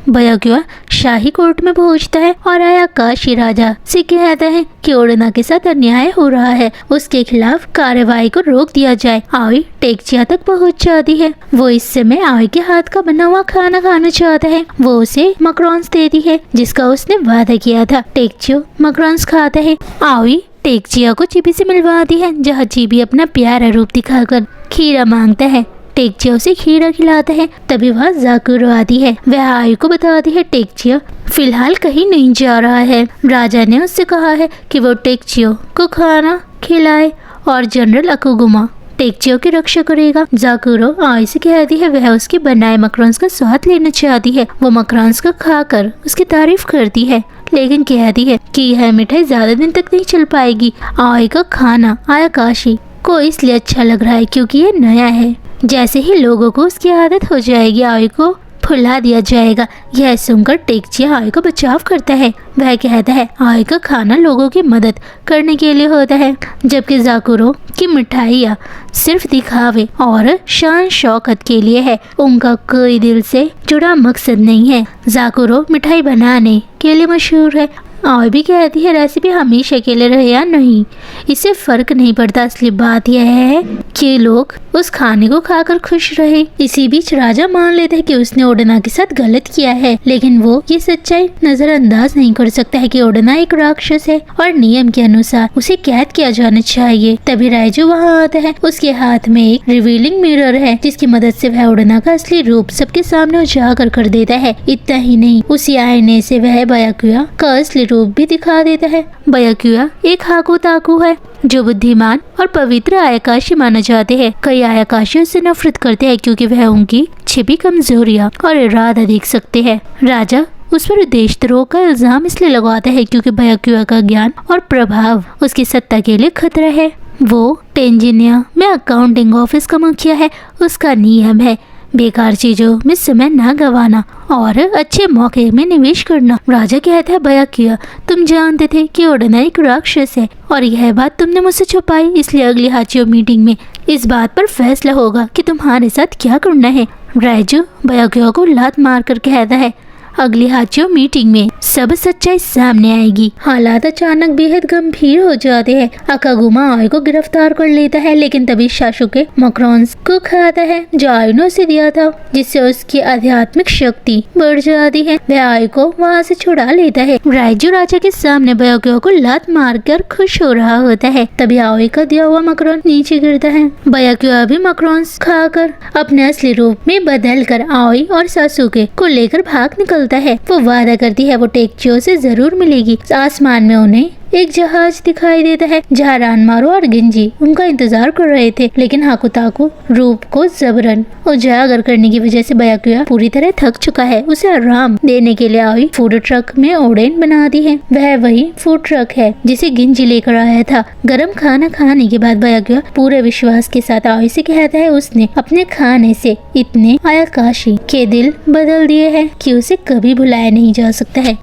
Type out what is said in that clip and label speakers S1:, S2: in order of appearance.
S1: बयाक्युआ शाही court में पहुंचता है और आयाकाशी राजा से कहता है कि ओडना के साथ अन्याय हो रहा है, उसके खिलाफ कार्रवाई को रोक दिया जाए। आवी टेक्चिया तक पहुंच जाती है। वो इस समय आवी के हाथ का बना हुआ खाना खाना चाहता है। वो उसे मकरॉन्स देती है जिसका उसने वादा किया था। टेक्चियो मकरॉन्स खाता है। आवी टेक्चिया को चिबी से मिलवाती है, जहाँ चिबी अपना प्यारा रूप दिखाकर खीरा मांगता है। टेक्चिया उसे खीरा खिलाता है। तभी वहाँ जाकुरो आती है। वह आयु को बताती है टेक्चिया फिलहाल कहीं नहीं जा रहा है। राजा ने उससे कहा है कि वो टेक्चियो को खाना खिलाए और जनरल अकुगुमा टेक्चियो की रक्षा करेगा। जाकुरो आयु से कहती है वह उसके बनाए मकरॉन्स का स्वाद लेना चाहती है। वो मकरॉन्स को खाकर उसकी तारीफ करती है, लेकिन कहती है कि यह मिठाई ज्यादा दिन तक नहीं चल पाएगी। आयु का खाना आयाकाशी को इसलिए अच्छा लग रहा है क्योंकि ये नया है। जैसे ही लोगों को उसकी आदत हो जाएगी आयु को फुला दिया जाएगा। यह सुनकर टेक्चिया आयु का बचाव करता है। वह कहता है आयु का खाना लोगों की मदद करने के लिए होता है, जबकि जाकुरो की मिठाइयाँ सिर्फ दिखावे और शान शौकत के लिए है। उनका कोई दिल से जुड़ा मकसद नहीं है। जाकुरो मिठाई बनाने के लिए मशहूर है। आयु भी कहती है रेसिपी हमेशा अकेले रहे या नहीं, इससे फर्क नहीं पड़ता। असली बात यह है कि लोग उस खाने को खाकर खुश रहे। इसी बीच राजा मान लेता है कि उसने ओडना के साथ गलत किया है, लेकिन वो ये सच्चाई नजरअंदाज नहीं कर सकता है कि ओडना एक राक्षस है और नियम के अनुसार उसे कैद किया जाना चाहिए। तभी राइजू वहाँ आता है। उसके हाथ में एक रिवीलिंग मिरर है जिसकी मदद से वह ओडना का असली रूप सबके सामने उजागर कर देता है। इतना ही नहीं, उसी आईने से वह बयाक्युआ का असली रूप भी दिखा देता है। बयाक्युआ एक हाकुताकू है जो बुद्धिमान और पवित्र आयाकाशी माना जाते हैं। कई आयाकाशी उससे नफरत करते हैं क्योंकि वह उनकी छिपी कमजोरियां और इरादा देख सकते हैं। राजा उस पर देशद्रोह का इल्जाम इसलिए लगाता है क्योंकि बयाक्युआ का ज्ञान और प्रभाव उसकी सत्ता के लिए खतरा है। वो टेंजिनिया में अकाउंटिंग ऑफिस का मुखिया है। उसका नियम है बेकार चीजों में समय ना गवाना और अच्छे मौके में निवेश करना। राजा कहता है बयाक्युआ तुम जानते थे कि ओडना एक राक्षस है और यह बात तुमने मुझसे छुपाई, इसलिए अगली हाचियो मीटिंग में इस बात पर फैसला होगा कि तुम्हारे साथ क्या करना है। राइजू बयाक्युआ को लात मारकर कहता है अगली हाचियो मीटिंग में सब सच्चाई सामने आएगी। हालात अचानक बेहद गंभीर हो जाते हैं। अकागुमा आयु को गिरफ्तार कर लेता है, लेकिन तभी शाशुके मकरॉन्स को खाता है जो आयु ने उसे दिया था, जिससे उसकी आध्यात्मिक शक्ति बढ़ जाती है। वह आयु को वहाँ से छुड़ा लेता है। राइजू राजा के सामने बयाक्युआ को लात मारकर खुश हो रहा होता है। तभी आयु का दिया हुआ मकरॉन नीचे गिरता है। बयाक्युआ भी मकरॉन्स खाकर अपने असली रूप में बदल कर आयु और सासुके को लेकर भाग निकल है। वो वादा करती है वो टेक्चियो से जरूर मिलेगी। आसमान में उन्हें एक जहाज दिखाई देता है जहाँ रानमारो और गिंजी उनका इंतजार कर रहे थे, लेकिन हाकुताकू रूप को जबरन उजागर करने की वजह से बयाक्युआ पूरी तरह थक चुका है। उसे आराम देने के लिए आयु फूड ट्रक में ओडेन बनाती है। वह वही फूड ट्रक है जिसे गिंजी लेकर आया था। गरम खाना खाने के बाद बयाक्युआ पूरे विश्वास के साथ आयु से कहता है उसने अपने खाने से इतने आयाकाशी के दिल बदल दिए हैं कि उसे कभी भुलाया नहीं जा सकता है।